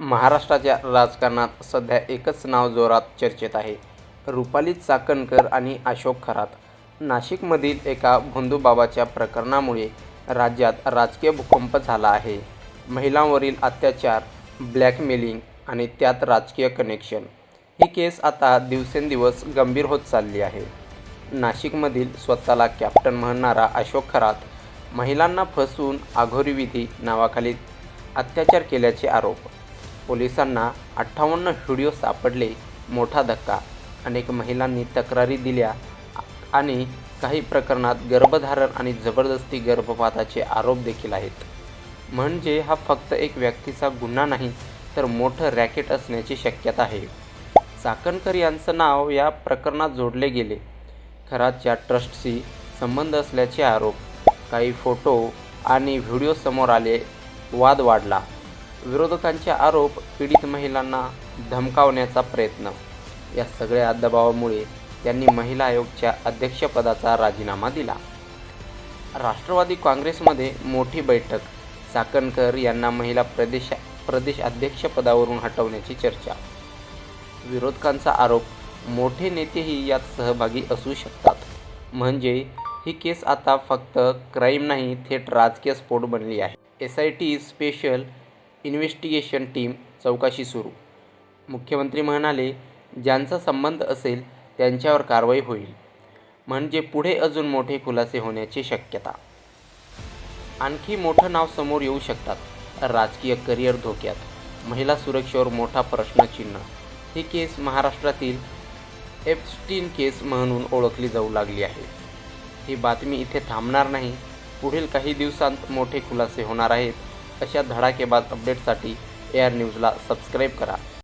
महाराष्ट्राच्या राजकारणात सध्या एकच नाव जोरात चर्चेत आहे. रुपाली चाकणकर आणि अशोक खरात. नाशिकमधील एका भोंदूबाबाच्या प्रकरणामुळे राज्यात राजकीय भूकंप झाला आहे. महिलांवरील अत्याचार, ब्लॅकमेलिंग आणि त्यात राजकीय कनेक्शन. ही केस आता दिवसेंदिवस गंभीर होत चालली आहे. नाशिकमधील स्वतःला कॅप्टन म्हणणारा अशोक खरात महिलांना फसवून अघोरी विधी नावाखाली अत्याचार केल्याचे आरोप. पोलिसांना 58 व्हिडिओ सापडले. मोठा धक्का. अनेक महिलांनी तक्रारी दिल्या आणि काही प्रकरणात गर्भधारण आणि जबरदस्ती गर्भपाताचे आरोप देखील आहेत. म्हणजे हा फक्त एक व्यक्तीचा गुन्हा नाही, तर मोठं रॅकेट असण्याची शक्यता आहे. चाकणकर यांचं नाव या प्रकरणात जोडले गेले. खरातच्या ट्रस्टशी संबंध असल्याचे आरोप. काही फोटो आणि व्हिडिओ समोर आले. वाद वाढला. विरोधकांचे आरोप, पीडित महिलांना धमकावण्याचा प्रयत्न. या सगळ्या दबावामुळे त्यांनी महिला आयोगच्या अध्यक्षपदाचा राजीनामा दिला. राष्ट्रवादी काँग्रेसमध्ये मोठी बैठक. चाकणकर यांना महिला प्रदेश अध्यक्षपदावरून हटवण्याची चर्चा. विरोधकांचा आरोप, मोठे नेतेही यात सहभागी असू शकतात. म्हणजे ही केस आता फक्त क्राईम नाही, थेट राजकीय स्फोट बनली आहे. SIT स्पेशल इन्व्हेस्टिगेशन टीम चौकशी सुरू. मुख्यमंत्री म्हणाले, ज्यांचा संबंध असेल त्यांच्यावर कारवाई होईल. म्हणजे पुढे अजून मोठे खुलासे होण्याची शक्यता. आणखी मोठं नाव समोर येऊ शकतात. राजकीय करिअर धोक्यात. महिला सुरक्षेवर मोठा प्रश्नचिन्ह. ही केस महाराष्ट्रातील एप्स्टीन केस म्हणून ओळखली जाऊ लागली आहे. ही बातमी इथे थांबणार नाही. पुढील काही दिवसांत मोठे खुलासे होणार आहेत. अशा धडाकेबाज अपडेटसाठी AR न्यूजला सबस्क्राईब करा.